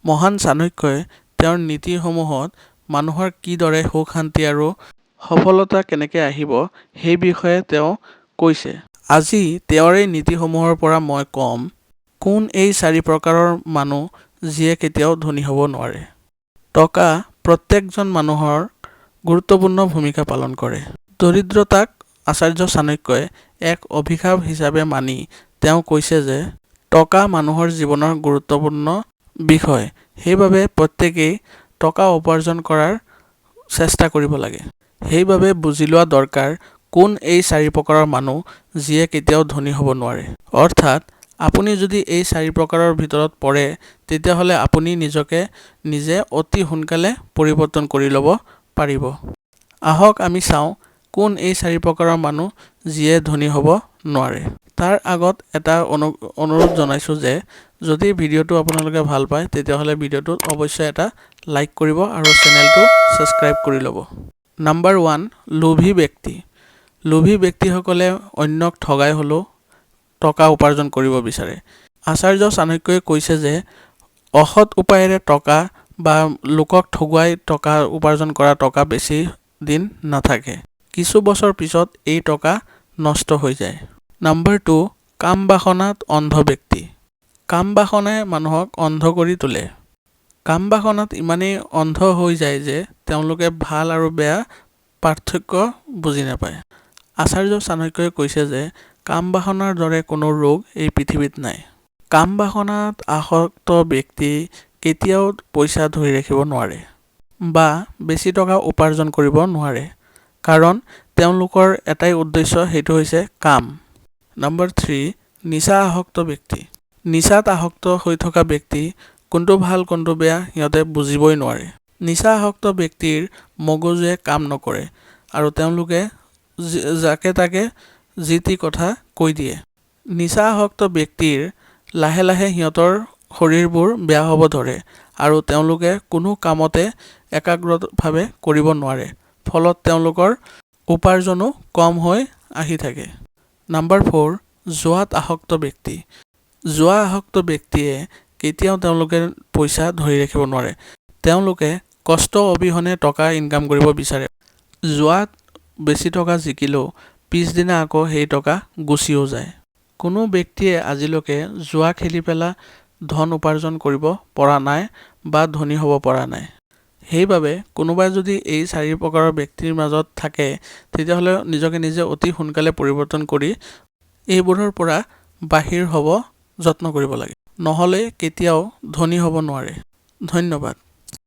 মহান চাণক্যই তেওঁৰ নীতিসমূহত মানুহৰ কিদৰে সুখ শান্তি আৰু সফলতা কেনেকৈ আহিব সেই বিষয়ে তেওঁ কৈছে। আজি তেওঁৰ এই নীতিসমূহৰ পৰা মই ক'ম, কোন এই 4 প্ৰকাৰৰ মানুহ যিয়ে কেতিয়াও ধনী হ'ব নোৱাৰে। টকা প্ৰত্যেকজন মানুহৰ গুৰুত্বপূৰ্ণ ভূমিকা পালন কৰে। দৰিদ্ৰতাক আচাৰ্য চাণক্যই এক অভিশাপ হিচাপে মানি তেওঁ কৈছে যে টকা মানুহৰ জীৱনৰ গুৰুত্বপূৰ্ণ বিষয়, সেইবাবে প্ৰত্যেকেই টকা উপাৰ্জন কৰাৰ চেষ্টা কৰিব লাগে। সেইবাবে বুজি লোৱা দৰকাৰ কোন এই 4 প্ৰকাৰৰ মানুহ যিয়ে কেতিয়াও ধনী হ'ব নোৱাৰে। অৰ্থাৎ আপুনি যদি এই 4 প্ৰকাৰৰ ভিতৰত পৰে তেতিয়াহ'লে আপুনি নিজকে নিজে অতি সোনকালে পৰিৱৰ্তন কৰি ল'ব পাৰিব। আহক আমি চাওঁ কোন এই 4 প্ৰকাৰৰ মানুহ যিয়ে ধনী হ'ব নোৱাৰে। তাৰ আগত এটা অনুৰোধ জনাইছোঁ যে যদি ভিডিঅ'টো আপোনালোকে ভাল পায় তেতিয়াহ'লে ভিডিঅ'টোত অৱশ্যই এটা লাইক কৰিব আৰু চেনেলটো ছাবস্ক্ৰাইব কৰি ল'ব। নাম্বাৰ 1, লোভী ব্যক্তি। লোভী ব্যক্তিসকলে অন্যক ঠগাই হ'লেও টকা উপাৰ্জন কৰিব বিচাৰে। আচাৰ্য চাণক্যই কৈছে যে অসৎ উপায়েৰে টকা বা লোকক ঠগুৱাই টকা উপাৰ্জন কৰা টকা বেছি দিন নাথাকে। কিছু বছৰ পিছত এই টকা নষ্ট হৈ যায়। নাম্বাৰ 2, কাম বাসনাত অন্ধ ব্যক্তি। কাম বাসনাই মানুহক অন্ধ কৰি তোলে। কাম বাসনাত ইমানেই অন্ধ হৈ যায় যে তেওঁলোকে ভাল আৰু বেয়া পাৰ্থক্য বুজি নাপায়। আচাৰ্য চাণক্যই কৈছে যে কাম বাসনাৰ দৰে কোনো ৰোগ এই পৃথিৱীত নাই। কাম বাসনাত আসক্ত ব্যক্তি কেতিয়াও পইচা ধৰি ৰাখিব নোৱাৰে বা বেছি টকা উপাৰ্জন কৰিব নোৱাৰে, কাৰণ তেওঁলোকৰ এটাই উদ্দেশ্য, সেইটো হৈছে কাম। নাম্বাৰ 3, নিচা আসক্ত ব্যক্তি। নিচাত আসক্ত হৈ থকা ব্যক্তি কোনটো ভাল কোনটো বেয়া সিহঁতে বুজিবই নোৱাৰে। নিচা আসক্ত ব্যক্তিৰ মগজুৱে কাম নকৰে আৰু তেওঁলোকে যাকে তাকে যি টি কথা কৈ দিয়ে। নিচা আসক্ত ব্যক্তিৰ লাহে লাহে সিহঁতৰ শৰীৰবোৰ বেয়া হ'ব ধৰে আৰু তেওঁলোকে কোনো কামতে একাগ্ৰভাৱে কৰিব নোৱাৰে, ফলত তেওঁলোকৰ উপাৰ্জনো কম হৈ আহি থাকে। নাম্বাৰ 4, জুৱাত আসক্ত ব্যক্তি। জুৱা আসক্ত ব্যক্তিয়ে কেতিয়াও তেওঁলোকে পইচা ধৰি ৰাখিব নোৱাৰে। তেওঁলোকে কষ্ট অবিহনে টকা ইনকাম কৰিব বিচাৰে। জুৱাত বেছি টকা জিকিলেও পিছদিনা আকৌ সেই টকা গুচিও যায়। কোনো ব্যক্তিয়ে আজিলৈকে জুৱা খেলি পেলাই ধন উপাৰ্জন কৰিব পৰা নাই বা ধনী হ'ব পৰা নাই। সেইবাবে কোনোবাই যদি এই 4 প্ৰকাৰৰ ব্যক্তিৰ মাজত থাকে তেতিয়াহ'লে নিজকে নিজে অতি সোনকালে পৰিৱৰ্তন কৰি এইবোৰৰ পৰা বাহিৰ হ'ব যত্ন কৰিব লাগে, নহ'লে কেতিয়াও ধনী হ'ব নোৱাৰে। ধন্যবাদ।